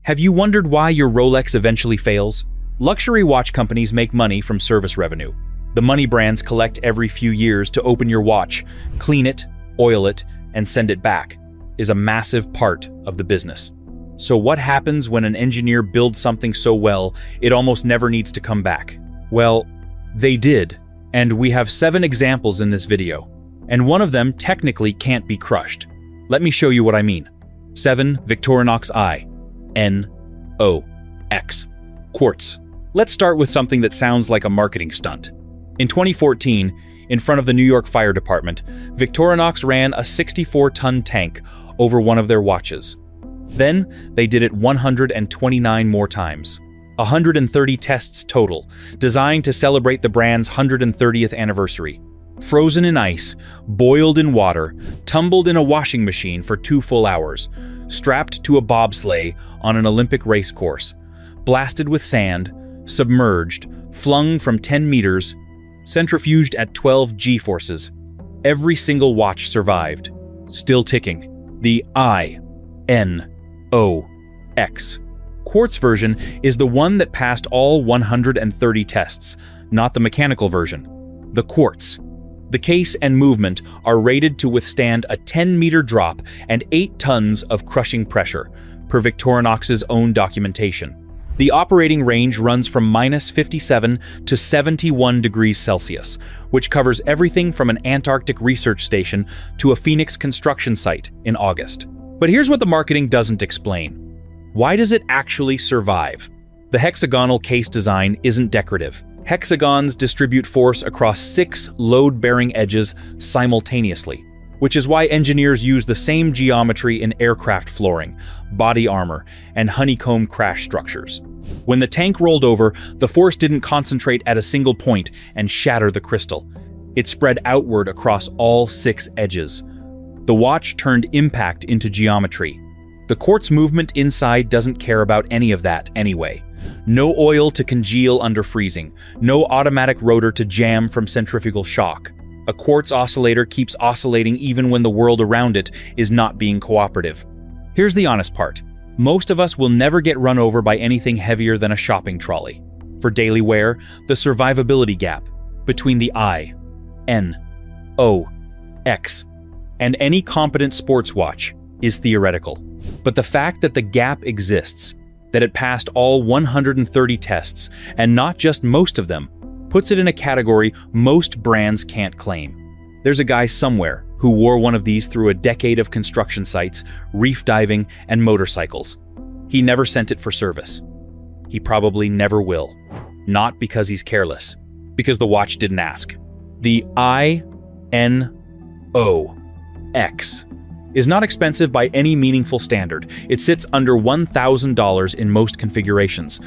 Have you wondered why your Rolex eventually fails? Luxury watch companies make money from service revenue. The money brands collect every few years to open your watch, clean it, oil it, and send it back, is a massive part of the business. So what happens when an engineer builds something so well, it almost never needs to come back? Well, they did, and we have 7 examples in this video, and one of them technically can't be crushed. Let me show you what I mean. 7 Victorinox I-N-O-X quartz. Let's start with something that sounds like a marketing stunt. In 2014, in front of the New York Fire Department, Victorinox ran a 64-ton tank over one of their watches. Then, they did it 129 more times. 130 tests total, designed to celebrate the brand's 130th anniversary. Frozen in ice, boiled in water, tumbled in a washing machine for 2 full hours, strapped to a bobsleigh on an Olympic race course, blasted with sand, submerged, flung from 10 meters, centrifuged at 12 G-forces. Every single watch survived. Still ticking. The I-N-O-X quartz version is the one that passed all 130 tests, not the mechanical version. The quartz. The case and movement are rated to withstand a 10-meter drop and 8 tons of crushing pressure, per Victorinox's own documentation. The operating range runs from -57 to 71 degrees Celsius, which covers everything from an Antarctic research station to a Phoenix construction site in August. But here's what the marketing doesn't explain. Why does it actually survive? The hexagonal case design isn't decorative. Hexagons distribute force across 6 load-bearing edges simultaneously, which is why engineers use the same geometry in aircraft flooring, body armor, and honeycomb crash structures. When the tank rolled over, the force didn't concentrate at a single point and shatter the crystal. It spread outward across all 6 edges. The watch turned impact into geometry. The quartz movement inside doesn't care about any of that anyway. No oil to congeal under freezing, no automatic rotor to jam from centrifugal shock. A quartz oscillator keeps oscillating even when the world around it is not being cooperative. Here's the honest part. Most of us will never get run over by anything heavier than a shopping trolley. For daily wear, the survivability gap between the I-N-O-X and any competent sports watch is theoretical. But the fact that the gap exists, that it passed all 130 tests, and not just most of them, puts it in a category most brands can't claim. There's a guy somewhere who wore one of these through a decade of construction sites, reef diving, and motorcycles. He never sent it for service. He probably never will. Not because he's careless, because the watch didn't ask. The I-N-O-X is not expensive by any meaningful standard. It sits under $1,000 in most configurations.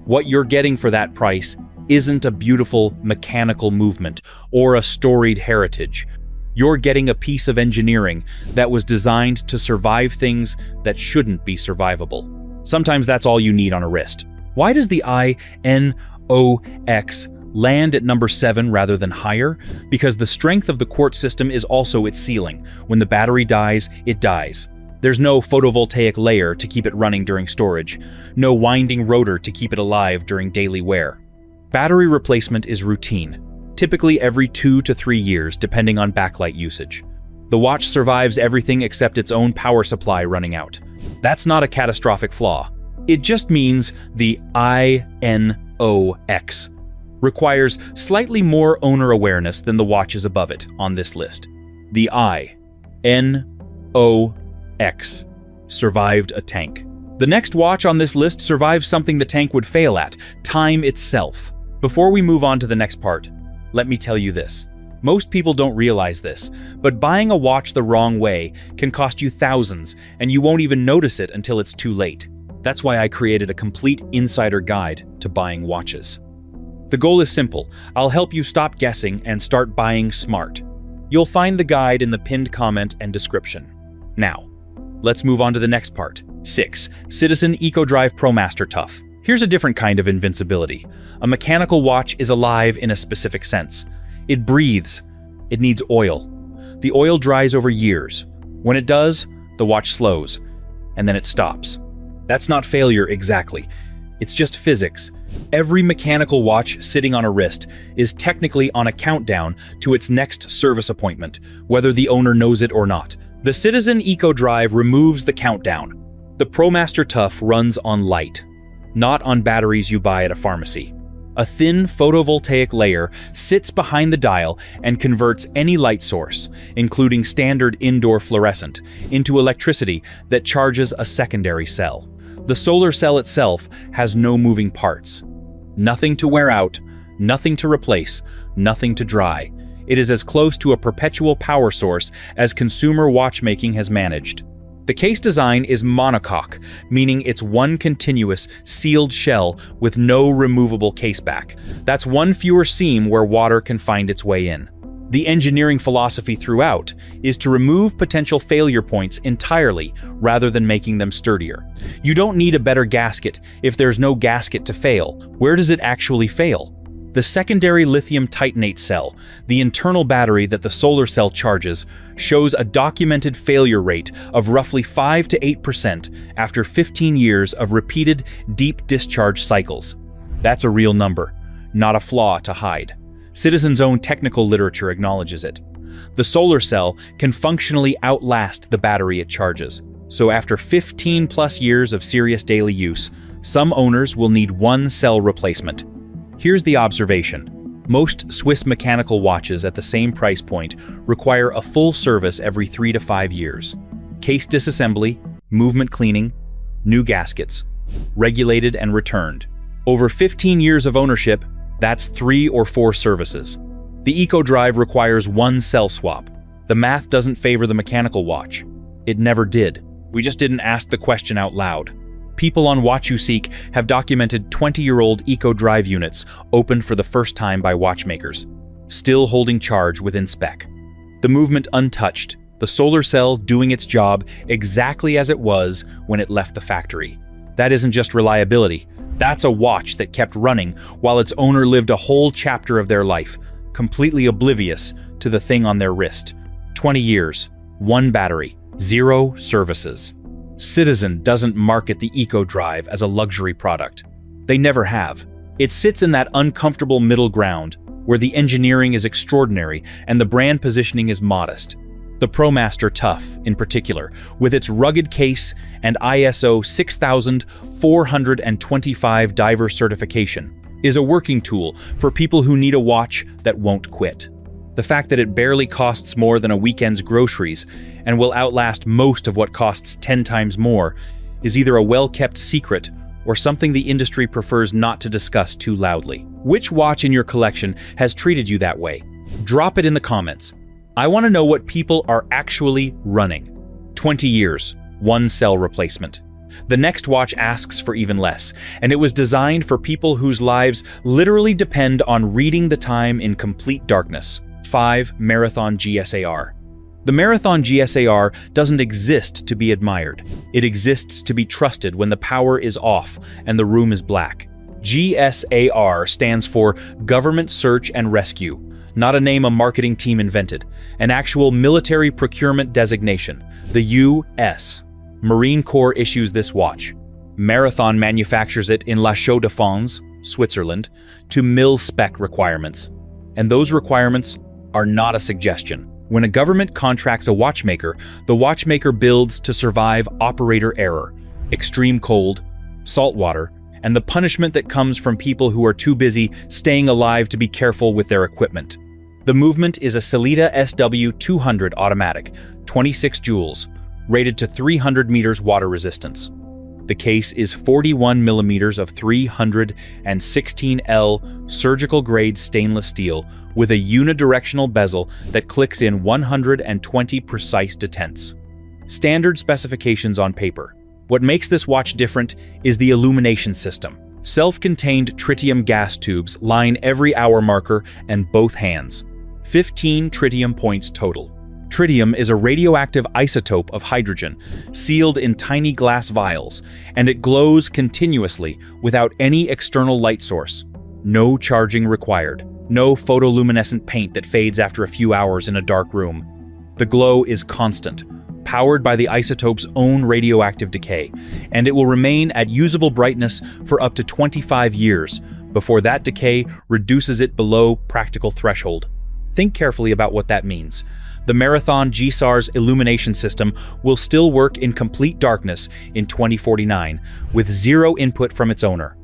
What you're getting for that price isn't a beautiful mechanical movement or a storied heritage. You're getting a piece of engineering that was designed to survive things that shouldn't be survivable. Sometimes that's all you need on a wrist. Why does the I-N-O-X land at number 7 rather than higher? Because the strength of the quartz system is also its ceiling. When the battery dies, it dies. There's no photovoltaic layer to keep it running during storage, no winding rotor to keep it alive during daily wear. Battery replacement is routine, typically every 2 to 3 years depending on backlight usage. The watch survives everything except its own power supply running out. That's not a catastrophic flaw. It just means the I-N-O-X requires slightly more owner awareness than the watches above it on this list. The I-N-O-X survived a tank. The next watch on this list survived something the tank would fail at, time itself. Before we move on to the next part, let me tell you this. Most people don't realize this, but buying a watch the wrong way can cost you thousands, and you won't even notice it until it's too late. That's why I created a complete insider guide to buying watches. The goal is simple. I'll help you stop guessing and start buying smart. You'll find the guide in the pinned comment and description. Now, let's move on to the next part. 6. Citizen EcoDrive ProMaster Tough. Here's a different kind of invincibility. A mechanical watch is alive in a specific sense. It breathes. It needs oil. The oil dries over years. When it does, the watch slows, and then it stops. That's not failure exactly. It's just physics. Every mechanical watch sitting on a wrist is technically on a countdown to its next service appointment, whether the owner knows it or not. The Citizen EcoDrive removes the countdown. The ProMaster Tough runs on light, not on batteries you buy at a pharmacy. A thin photovoltaic layer sits behind the dial and converts any light source, including standard indoor fluorescent, into electricity that charges a secondary cell. The solar cell itself has no moving parts. Nothing to wear out, nothing to replace, nothing to dry. It is as close to a perpetual power source as consumer watchmaking has managed. The case design is monocoque, meaning it's one continuous, sealed shell with no removable caseback. That's one fewer seam where water can find its way in. The engineering philosophy throughout is to remove potential failure points entirely rather than making them sturdier. You don't need a better gasket if there's no gasket to fail. Where does it actually fail? The secondary lithium titanate cell, the internal battery that the solar cell charges, shows a documented failure rate of roughly 5 to 8% after 15 years of repeated deep discharge cycles. That's a real number, not a flaw to hide. Citizen's own technical literature acknowledges it. The solar cell can functionally outlast the battery it charges, so after 15 plus years of serious daily use, some owners will need one cell replacement. Here's the observation. Most Swiss mechanical watches at the same price point require a full service every 3 to 5 years. Case disassembly, movement cleaning, new gaskets, regulated and returned. Over 15 years of ownership, that's 3 or 4 services. The EcoDrive requires one cell swap. The math doesn't favor the mechanical watch. It never did. We just didn't ask the question out loud. People on WatchUseek have documented 20-year-old EcoDrive units opened for the first time by watchmakers, still holding charge within spec. The movement untouched, the solar cell doing its job exactly as it was when it left the factory. That isn't just reliability. That's a watch that kept running while its owner lived a whole chapter of their life, completely oblivious to the thing on their wrist. 20 years, one battery, 0 services. Citizen doesn't market the EcoDrive as a luxury product. They never have. It sits in that uncomfortable middle ground where the engineering is extraordinary and the brand positioning is modest. The ProMaster Tough, in particular, with its rugged case and ISO 6425 diver certification, is a working tool for people who need a watch that won't quit. The fact that it barely costs more than a weekend's groceries and will outlast most of what costs 10 times more is either a well-kept secret or something the industry prefers not to discuss too loudly. Which watch in your collection has treated you that way? Drop it in the comments. I want to know what people are actually running. 20 years, one cell replacement. The next watch asks for even less, and it was designed for people whose lives literally depend on reading the time in complete darkness. 5 Marathon GSAR. The Marathon GSAR doesn't exist to be admired. It exists to be trusted when the power is off and the room is black. GSAR stands for Government Search and Rescue, not a name a marketing team invented, an actual military procurement designation. The U.S. Marine Corps issues this watch. Marathon manufactures it in La Chaux-de-Fonds, Switzerland, to mil-spec requirements. And those requirements are not a suggestion. When a government contracts a watchmaker, the watchmaker builds to survive operator error, extreme cold, salt water, and the punishment that comes from people who are too busy staying alive to be careful with their equipment. The movement is a Sellita SW200 automatic, 26 joules, rated to 300 meters water resistance. The case is 41 millimeters of 316L surgical-grade stainless steel with a unidirectional bezel that clicks in 120 precise detents. Standard specifications on paper. What makes this watch different is the illumination system. Self-contained tritium gas tubes line every hour marker and both hands. 15 tritium points total. Tritium is a radioactive isotope of hydrogen, sealed in tiny glass vials, and it glows continuously without any external light source. No charging required. No photoluminescent paint that fades after a few hours in a dark room. The glow is constant, powered by the isotope's own radioactive decay, and it will remain at usable brightness for up to 25 years before that decay reduces it below practical threshold. Think carefully about what that means. The Marathon GSAR's illumination system will still work in complete darkness in 2049, with zero input from its owner.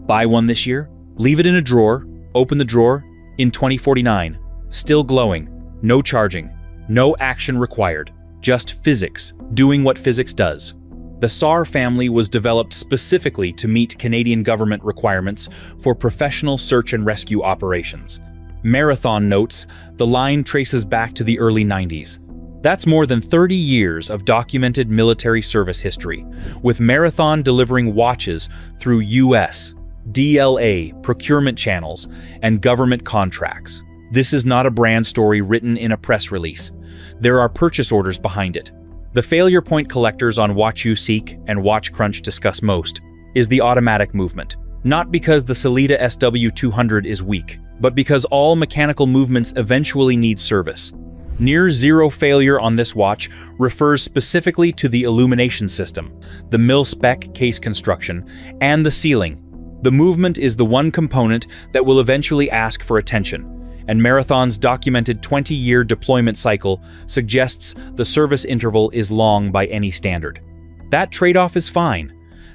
Buy one this year, leave it in a drawer, open the drawer, in 2049, still glowing, no charging, no action required, just physics doing what physics does. The SAR family was developed specifically to meet Canadian government requirements for professional search and rescue operations. Marathon notes the line traces back to the early 90s. That's more than 30 years of documented military service history, with Marathon delivering watches through U.S., DLA, procurement channels, and government contracts. This is not a brand story written in a press release. There are purchase orders behind it. The failure point collectors on WatchUSeek and WatchCrunch discuss most is the automatic movement. Not because the Sellita SW200 is weak, but because all mechanical movements eventually need service. Near zero failure on this watch refers specifically to the illumination system, the mil-spec case construction, and the sealing. The movement is the one component that will eventually ask for attention, and Marathon's documented 20-year deployment cycle suggests the service interval is long by any standard. That trade-off is fine.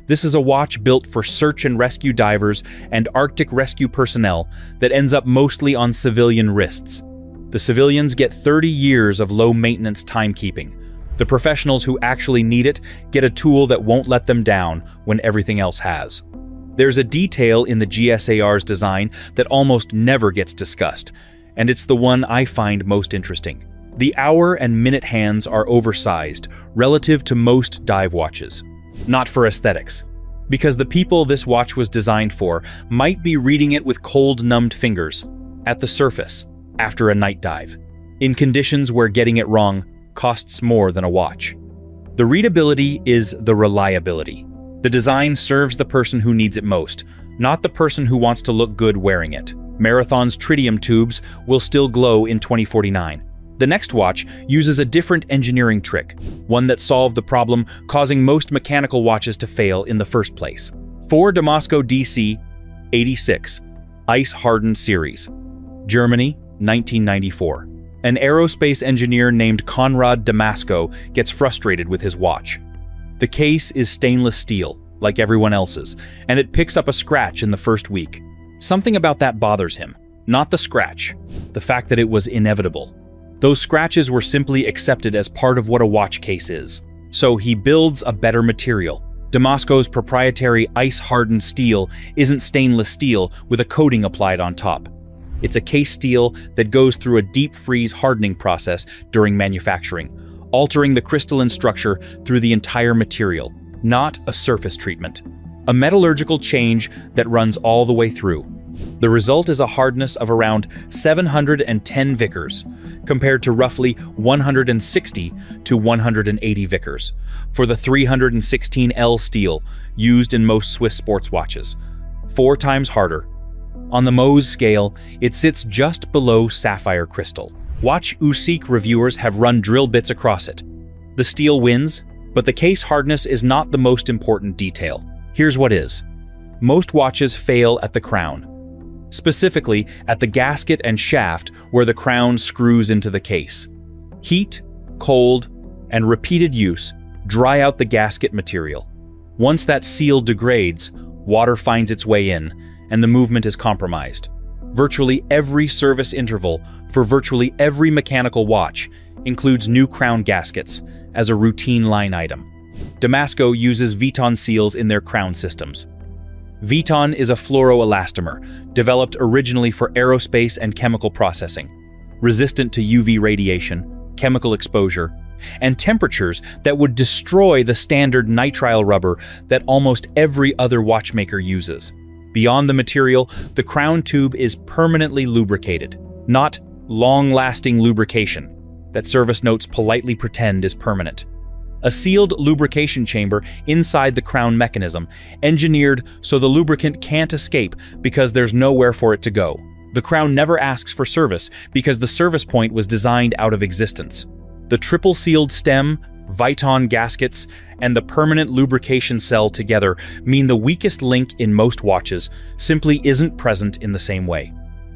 This is a watch built for search and rescue divers and Arctic rescue personnel that ends up mostly on civilian wrists. The civilians get 30 years of low-maintenance timekeeping. The professionals who actually need it get a tool that won't let them down when everything else has. There's a detail in the GSAR's design that almost never gets discussed, and it's the one I find most interesting. The hour and minute hands are oversized relative to most dive watches. Not for aesthetics, because the people this watch was designed for might be reading it with cold, numbed fingers, at the surface, after a night dive, in conditions where getting it wrong costs more than a watch. The readability is the reliability. The design serves the person who needs it most, not the person who wants to look good wearing it. Marathon's tritium tubes will still glow in 2049. The next watch uses a different engineering trick, one that solved the problem causing most mechanical watches to fail in the first place. For Damasco DC-86, Ice-Hardened Series, Germany, 1994. An aerospace engineer named Konrad Damasco gets frustrated with his watch. The case is stainless steel, like everyone else's, and it picks up a scratch in the first week. Something about that bothers him. Not the scratch, the fact that it was inevitable. Those scratches were simply accepted as part of what a watch case is. So he builds a better material. Damasco's proprietary ice-hardened steel isn't stainless steel with a coating applied on top. It's a case steel that goes through a deep freeze hardening process during manufacturing, altering the crystalline structure through the entire material, not a surface treatment. A metallurgical change that runs all the way through. The result is a hardness of around 710 Vickers, compared to roughly 160 to 180 Vickers, for the 316L steel used in most Swiss sports watches, 4 times harder. On the Mohs scale, it sits just below sapphire crystal. WatchUSeek reviewers have run drill bits across it. The steel wins, but the case hardness is not the most important detail. Here's what is. Most watches fail at the crown, specifically at the gasket and shaft where the crown screws into the case. Heat, cold, and repeated use dry out the gasket material. Once that seal degrades, water finds its way in, and the movement is compromised. Virtually every service interval for virtually every mechanical watch includes new crown gaskets as a routine line item. Damasco uses Viton seals in their crown systems. Viton is a fluoroelastomer developed originally for aerospace and chemical processing, resistant to UV radiation, chemical exposure, and temperatures that would destroy the standard nitrile rubber that almost every other watchmaker uses. Beyond the material, the crown tube is permanently lubricated, not long-lasting lubrication that service notes politely pretend is permanent. A sealed lubrication chamber inside the crown mechanism, engineered so the lubricant can't escape because there's nowhere for it to go. The crown never asks for service because the service point was designed out of existence. The triple-sealed stem, Viton gaskets, and the permanent lubrication cell together mean the weakest link in most watches simply isn't present in the same way.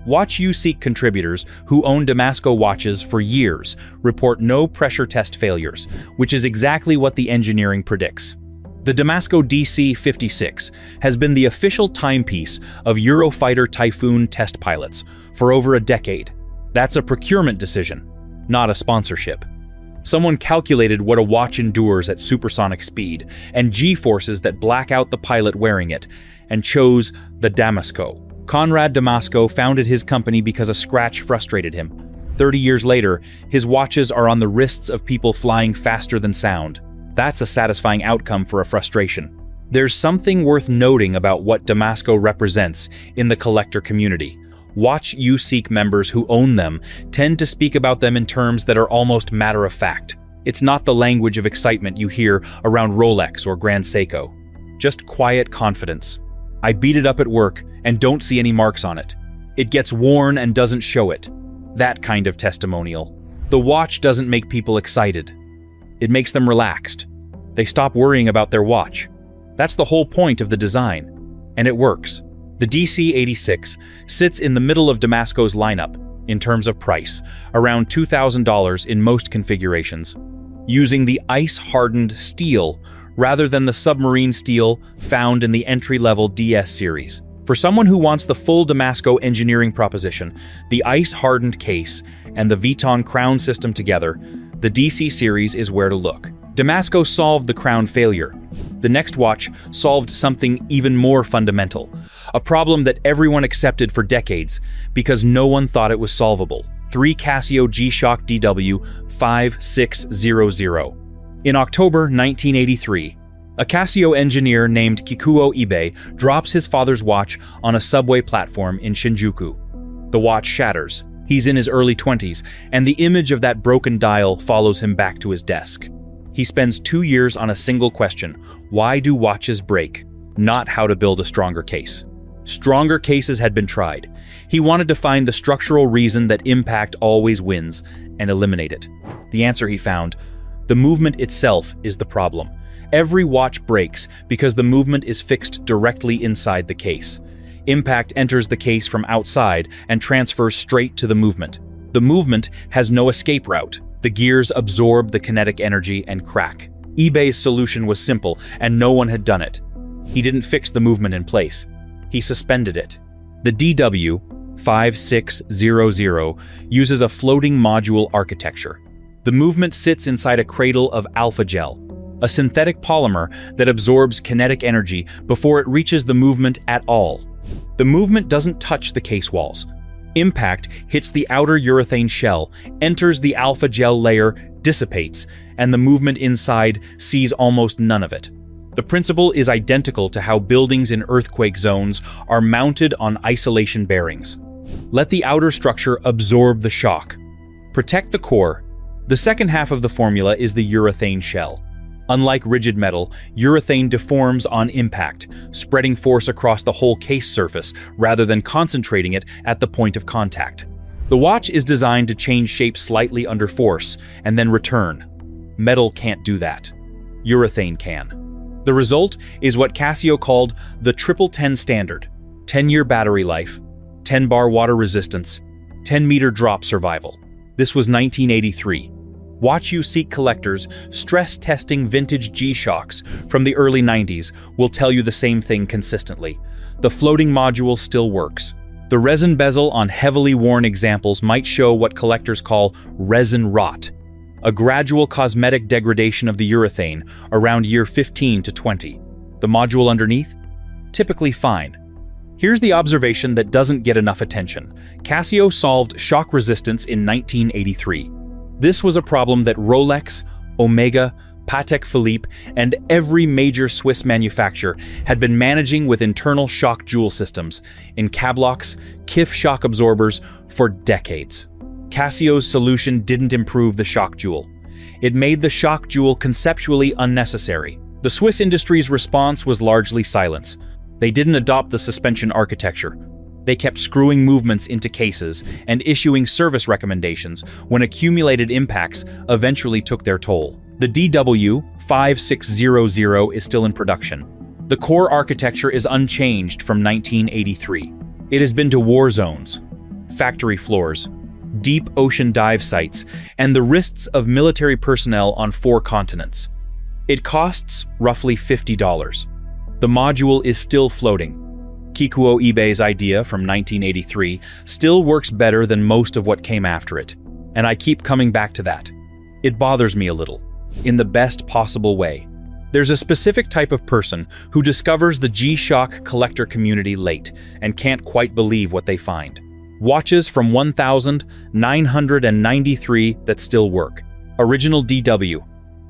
Watch USEEK contributors who own Damasco watches for years report no pressure test failures, which is exactly what the engineering predicts. The Damasco DC-56 has been the official timepiece of Eurofighter Typhoon test pilots for over a decade. That's a procurement decision, not a sponsorship. Someone calculated what a watch endures at supersonic speed and G-forces that black out the pilot wearing it, and chose the Damasco. Conrad Damasco founded his company because a scratch frustrated him. 30 years later, his watches are on the wrists of people flying faster than sound. That's a satisfying outcome for a frustration. There's something worth noting about what Damasco represents in the collector community. Watch USEEK members who own them tend to speak about them in terms that are almost matter-of-fact. It's not the language of excitement you hear around Rolex or Grand Seiko. Just quiet confidence. I beat it up at work and don't see any marks on it. It gets worn and doesn't show it. That kind of testimonial. The watch doesn't make people excited. It makes them relaxed. They stop worrying about their watch. That's the whole point of the design. And it works. The DC-86 sits in the middle of Damasco's lineup, in terms of price, around $2,000 in most configurations, using the ice-hardened steel rather than the submarine steel found in the entry-level DS series. For someone who wants the full Damasco engineering proposition, the ice-hardened case and the Viton crown system together, the DC series is where to look. Damasco solved the crown failure. The next watch solved something even more fundamental, a problem that everyone accepted for decades because no one thought it was solvable. 3 Casio G-Shock DW 5600. In October 1983, a Casio engineer named Kikuo Ibe drops his father's watch on a subway platform in Shinjuku. The watch shatters. He's in his early 20s, and the image of that broken dial follows him back to his desk. He spends 2 years on a single question: why do watches break? Not how to build a stronger case. Stronger cases had been tried. He wanted to find the structural reason that impact always wins and eliminate it. The answer he found: the movement itself is the problem. Every watch breaks because the movement is fixed directly inside the case. Impact enters the case from outside and transfers straight to the movement. The movement has no escape route. The gears absorb the kinetic energy and crack. eBay's solution was simple, and no one had done it. He didn't fix the movement in place. He suspended it. The DW 5600 uses a floating module architecture. The movement sits inside a cradle of alpha gel, a synthetic polymer that absorbs kinetic energy before it reaches the movement at all. The movement doesn't touch the case walls. Impact hits the outer urethane shell, enters the alpha gel layer, dissipates, and the movement inside sees almost none of it. The principle is identical to how buildings in earthquake zones are mounted on isolation bearings. Let the outer structure absorb the shock. Protect the core. The second half of the formula is the urethane shell. Unlike rigid metal, urethane deforms on impact, spreading force across the whole case surface rather than concentrating it at the point of contact. The watch is designed to change shape slightly under force and then return. Metal can't do that. Urethane can. The result is what Casio called the 1010 standard: 10-year battery life, 10-bar water resistance, 10-meter drop survival. This was 1983. Watch USEEK collectors stress testing vintage G-Shocks from the early 90s will tell you the same thing consistently. The floating module still works. The resin bezel on heavily worn examples might show what collectors call resin rot, a gradual cosmetic degradation of the urethane around year 15 to 20. The module underneath? Typically fine. Here's the observation that doesn't get enough attention. Casio solved shock resistance in 1983. This was a problem that Rolex, Omega, Patek Philippe, and every major Swiss manufacturer had been managing with internal shock jewel systems in cablocks, KIF shock absorbers for decades. Casio's solution didn't improve the shock jewel. It made the shock jewel conceptually unnecessary. The Swiss industry's response was largely silence. They didn't adopt the suspension architecture. They kept screwing movements into cases and issuing service recommendations when accumulated impacts eventually took their toll. The DW5600 is still in production. The core architecture is unchanged from 1983. It has been to war zones, factory floors, deep ocean dive sites, and the wrists of military personnel on 4 continents. It costs roughly $50. The module is still floating. Kikuo Ibe's idea from 1983 still works better than most of what came after it, and I keep coming back to that. It bothers me a little, in the best possible way. There's a specific type of person who discovers the G-Shock collector community late and can't quite believe what they find. Watches from 1,993 that still work. Original DW.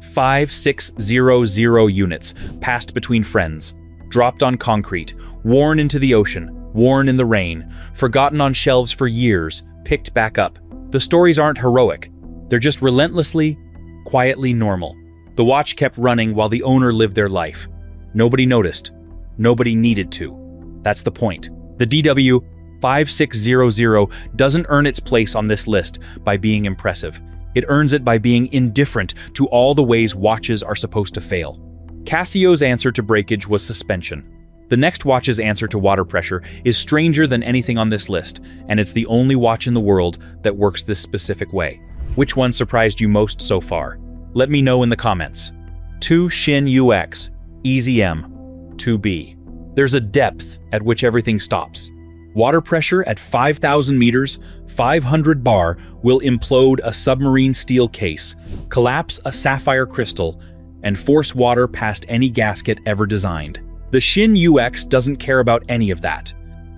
5600 units passed between friends, dropped on concrete, worn into the ocean, worn in the rain, forgotten on shelves for years, picked back up. The stories aren't heroic. They're just relentlessly, quietly normal. The watch kept running while the owner lived their life. Nobody noticed. Nobody needed to. That's the point. The DW 5600 doesn't earn its place on this list by being impressive. It earns it by being indifferent to all the ways watches are supposed to fail. Casio's answer to breakage was suspension. The next watch's answer to water pressure is stranger than anything on this list, and it's the only watch in the world that works this specific way. Which one surprised you most so far? Let me know in the comments. 2 Shin UX, Easy M, 2B. There's a depth at which everything stops. Water pressure at 5,000 meters, 500 bar will implode a submarine steel case, collapse a sapphire crystal, and force water past any gasket ever designed. The Shin UX doesn't care about any of that,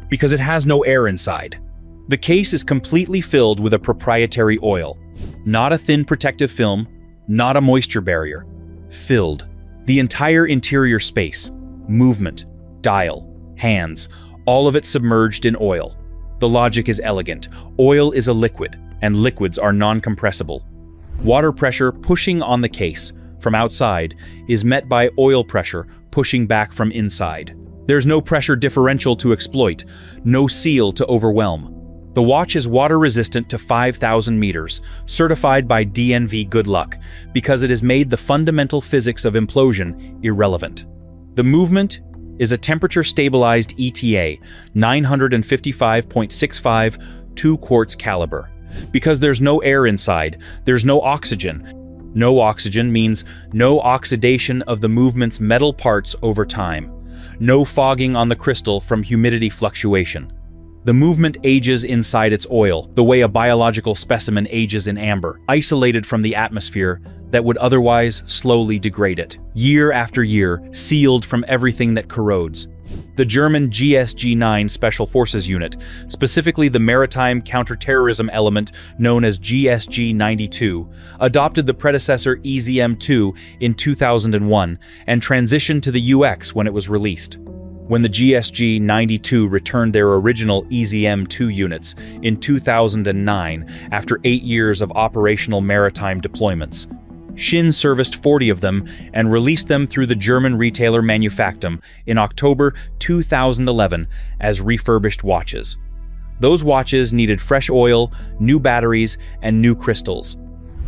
because it has no air inside. The case is completely filled with a proprietary oil. Not a thin protective film, not a moisture barrier. Filled. The entire interior space, movement, dial, hands, all of it submerged in oil. The logic is elegant. Oil is a liquid, and liquids are non-compressible. Water pressure pushing on the case from outside is met by oil pressure pushing back from inside. There's no pressure differential to exploit, no seal to overwhelm. The watch is water-resistant to 5,000 meters, certified by DNV Good Luck, because it has made the fundamental physics of implosion irrelevant. The movement is a temperature-stabilized ETA, 955.65 2-quarts caliber. Because there's no air inside, there's no oxygen. No oxygen means no oxidation of the movement's metal parts over time. No fogging on the crystal from humidity fluctuation. The movement ages inside its oil, the way a biological specimen ages in amber, isolated from the atmosphere that would otherwise slowly degrade it. Year after year, sealed from everything that corrodes. The German GSG-9 Special Forces Unit, specifically the maritime counterterrorism element known as GSG-92, adopted the predecessor EZM-2 in 2001 and transitioned to the UX when it was released. When the GSG-92 returned their original EZM-2 units in 2009 after 8 years of operational maritime deployments, Shin serviced 40 of them and released them through the German retailer Manufaktum in October 2011 as refurbished watches. Those watches needed fresh oil, new batteries, and new crystals.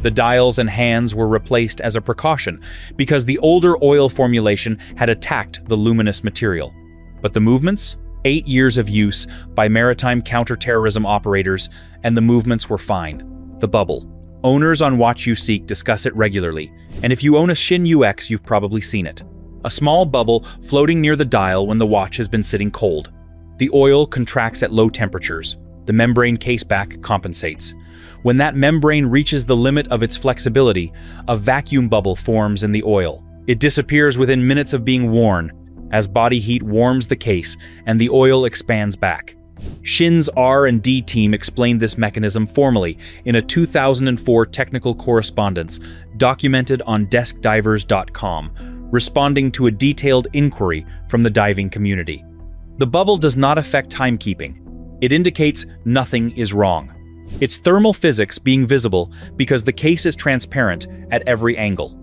The dials and hands were replaced as a precaution because the older oil formulation had attacked the luminous material. But the movements? 8 years of use by maritime counterterrorism operators, and the movements were fine. The bubble. Owners on Watch You Seek discuss it regularly, and if you own a Shin UX, you've probably seen it. A small bubble floating near the dial when the watch has been sitting cold. The oil contracts at low temperatures. The membrane caseback compensates. When that membrane reaches the limit of its flexibility, a vacuum bubble forms in the oil. It disappears within minutes of being worn, as body heat warms the case and the oil expands back. Shin's R&D team explained this mechanism formally in a 2004 technical correspondence documented on deskdivers.com, responding to a detailed inquiry from the diving community. The bubble does not affect timekeeping. It indicates nothing is wrong. It's thermal physics being visible because the case is transparent at every angle.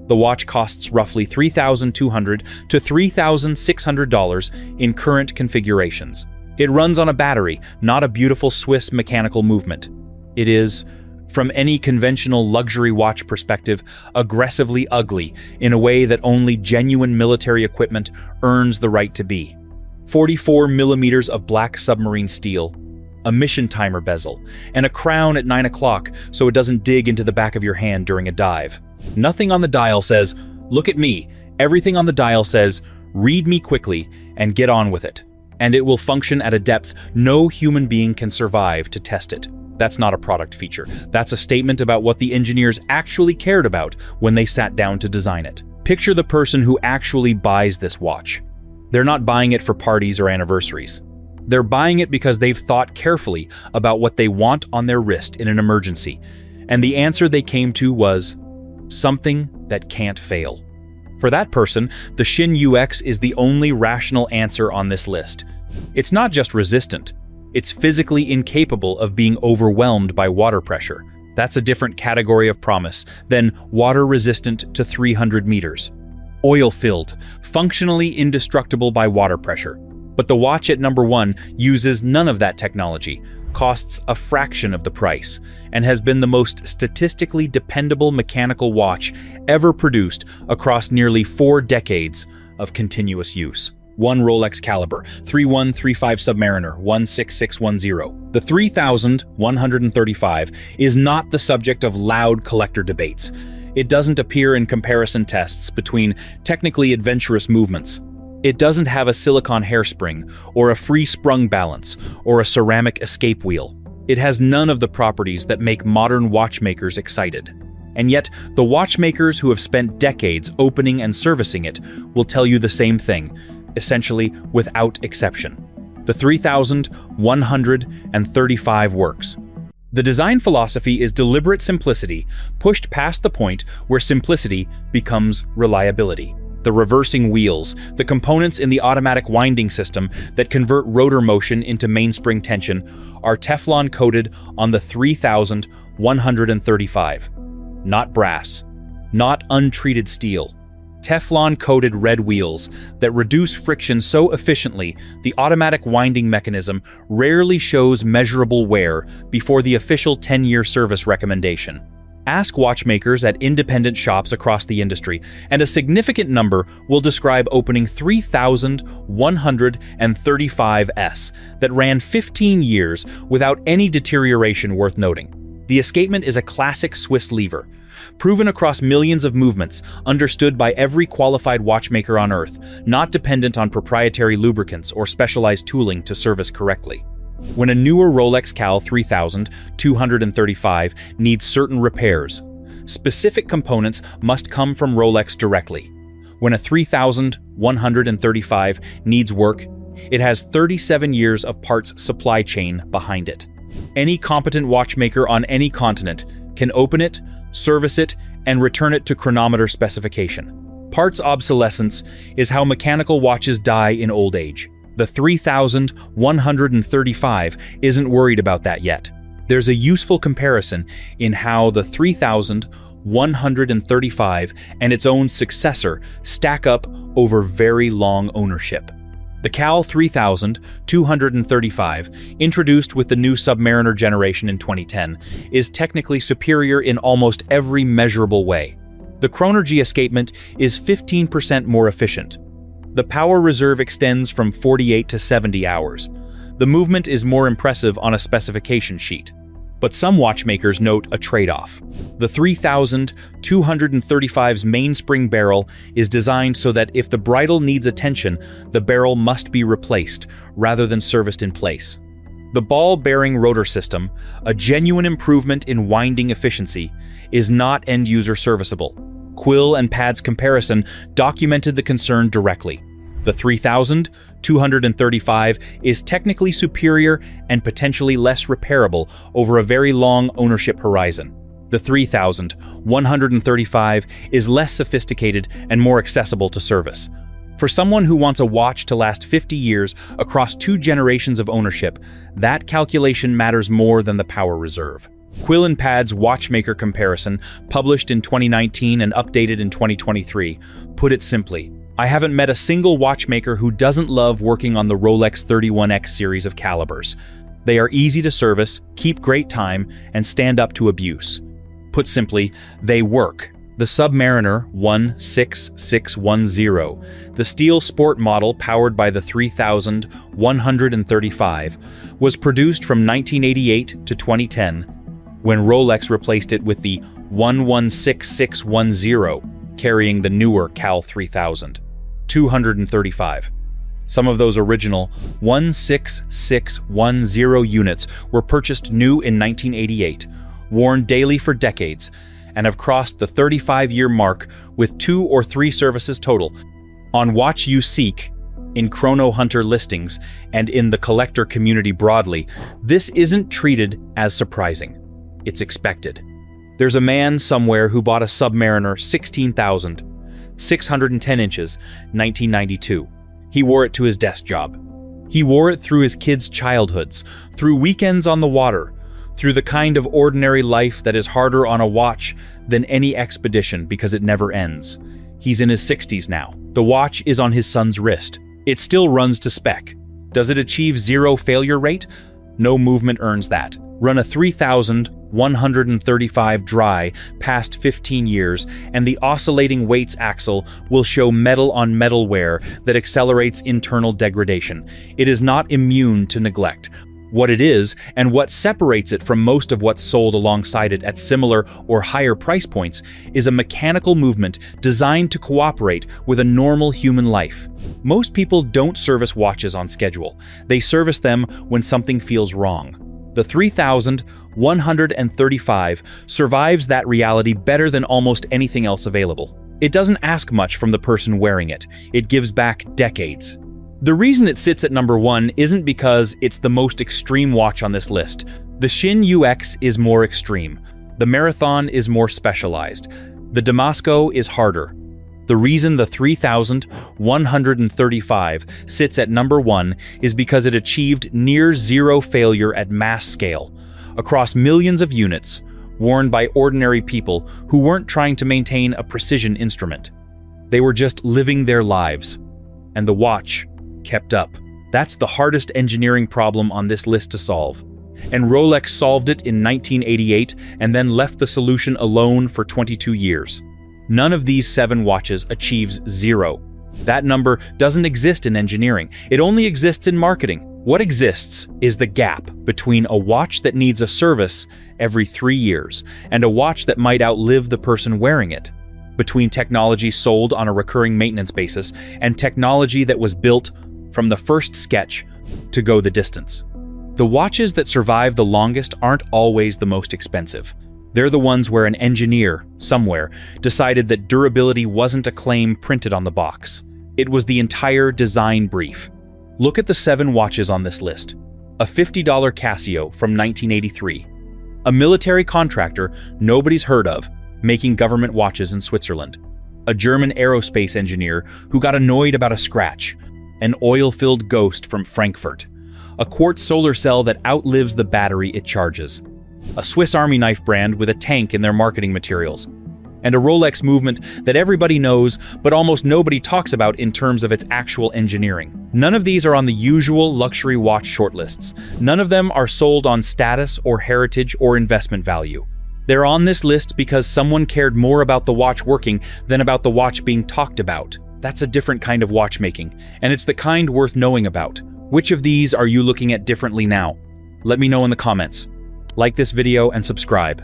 The watch costs roughly $3,200 to $3,600 in current configurations. It runs on a battery, not a beautiful Swiss mechanical movement. It is From any conventional luxury watch perspective, aggressively ugly in a way that only genuine military equipment earns the right to be. 44 millimeters of black submarine steel, a mission timer bezel, and a crown at 9 o'clock so it doesn't dig into the back of your hand during a dive. Nothing on the dial says, "Look at me." Everything on the dial says, "Read me quickly and get on with it." And it will function at a depth no human being can survive to test it. That's not a product feature. That's a statement about what the engineers actually cared about when they sat down to design it. Picture the person who actually buys this watch. They're not buying it for parties or anniversaries. They're buying it because they've thought carefully about what they want on their wrist in an emergency. And the answer they came to was something that can't fail. For that person, the Shin UX is the only rational answer on this list. It's not just resistant. It's physically incapable of being overwhelmed by water pressure. That's a different category of promise than water-resistant to 300 meters. Oil-filled, functionally indestructible by water pressure. But the watch at number 1 uses none of that technology, costs a fraction of the price, and has been the most statistically dependable mechanical watch ever produced across nearly 4 decades of continuous use. 1 Rolex caliber, 3135 Submariner, 16610. The 3135 is not the subject of loud collector debates. It doesn't appear in comparison tests between technically adventurous movements. It doesn't have a silicone hairspring, or a free sprung balance, or a ceramic escape wheel. It has none of the properties that make modern watchmakers excited. And yet, the watchmakers who have spent decades opening and servicing it will tell you the same thing, essentially without exception. The 3135 works. The design philosophy is deliberate simplicity, pushed past the point where simplicity becomes reliability. The reversing wheels, the components in the automatic winding system that convert rotor motion into mainspring tension, are Teflon coated on the 3135. Not brass, not untreated steel. Teflon-coated red wheels that reduce friction so efficiently the automatic winding mechanism rarely shows measurable wear before the official 10-year service recommendation. Ask watchmakers at independent shops across the industry, and a significant number will describe opening 3135s that ran 15 years without any deterioration worth noting. The escapement is a classic Swiss lever, proven across millions of movements, understood by every qualified watchmaker on Earth, not dependent on proprietary lubricants or specialized tooling to service correctly. When a newer Rolex Cal 3235 needs certain repairs, specific components must come from Rolex directly. When a 3135 needs work, it has 37 years of parts supply chain behind it. Any competent watchmaker on any continent can open it, service it, and return it to chronometer specification. Parts obsolescence is how mechanical watches die in old age. The 3135 isn't worried about that yet. There's a useful comparison in how the 3135 and its own successor stack up over very long ownership. The Cal 3235, introduced with the new Submariner generation in 2010, is technically superior in almost every measurable way. The Chronergy escapement is 15% more efficient. The power reserve extends from 48 to 70 hours. The movement is more impressive on a specification sheet. But some watchmakers note a trade-off. The 3235's mainspring barrel is designed so that if the bridle needs attention, the barrel must be replaced rather than serviced in place. The ball-bearing rotor system, a genuine improvement in winding efficiency, is not end-user serviceable. Quill and Pad's comparison documented the concern directly. The 3235 is technically superior and potentially less repairable over a very long ownership horizon. The 3135 is less sophisticated and more accessible to service. For someone who wants a watch to last 50 years across 2 generations of ownership, that calculation matters more than the power reserve. Quill and Pad's watchmaker comparison, published in 2019 and updated in 2023, put it simply: I haven't met a single watchmaker who doesn't love working on the Rolex 31X series of calibers. They are easy to service, keep great time, and stand up to abuse. Put simply, they work. The Submariner 16610, the steel sport model powered by the 3135, was produced from 1988 to 2010, when Rolex replaced it with the 116610, carrying the newer Cal 3000. 235. Some of those original 16610 units were purchased new in 1988, worn daily for decades, and have crossed the 35-year mark with 2 or 3 services total. On Watch You Seek, in Chrono Hunter listings, and in the collector community broadly, this isn't treated as surprising. It's expected. There's a man somewhere who bought a Submariner 16,610 inches, 1992. He wore it to his desk job. He wore it through his kids' childhoods, through weekends on the water, through the kind of ordinary life that is harder on a watch than any expedition because it never ends. He's in his 60s now. The watch is on his son's wrist. It still runs to spec. Does it achieve 0 failure rate? No movement earns that. Run a 3,135 dry past 15 years, and the oscillating weights axle will show metal-on-metal wear that accelerates internal degradation. It is not immune to neglect. What it is, and what separates it from most of what's sold alongside it at similar or higher price points, is a mechanical movement designed to cooperate with a normal human life. Most people don't service watches on schedule. They service them when something feels wrong. The 3135 survives that reality better than almost anything else available. It doesn't ask much from the person wearing it. It gives back decades. The reason it sits at number 1 isn't because it's the most extreme watch on this list. The Shin UX is more extreme. The Marathon is more specialized. The Damasco is harder. The reason the 3135 sits at number 1 is because it achieved near 0 failure at mass scale, across millions of units, worn by ordinary people who weren't trying to maintain a precision instrument. They were just living their lives. And the watch kept up. That's the hardest engineering problem on this list to solve. And Rolex solved it in 1988 and then left the solution alone for 22 years. None of these 7 watches achieves 0. That number doesn't exist in engineering. It only exists in marketing. What exists is the gap between a watch that needs a service every 3 years and a watch that might outlive the person wearing it. Between technology sold on a recurring maintenance basis and technology that was built from the first sketch to go the distance. The watches that survive the longest aren't always the most expensive. They're the ones where an engineer, somewhere, decided that durability wasn't a claim printed on the box. It was the entire design brief. Look at the 7 watches on this list. A $50 Casio from 1983. A military contractor nobody's heard of, making government watches in Switzerland. A German aerospace engineer who got annoyed about a scratch. An oil-filled ghost from Frankfurt. A quartz solar cell that outlives the battery it charges. A Swiss Army knife brand with a tank in their marketing materials. And a Rolex movement that everybody knows, but almost nobody talks about in terms of its actual engineering. None of these are on the usual luxury watch shortlists. None of them are sold on status or heritage or investment value. They're on this list because someone cared more about the watch working than about the watch being talked about. That's a different kind of watchmaking, and it's the kind worth knowing about. Which of these are you looking at differently now? Let me know in the comments. Like this video and subscribe.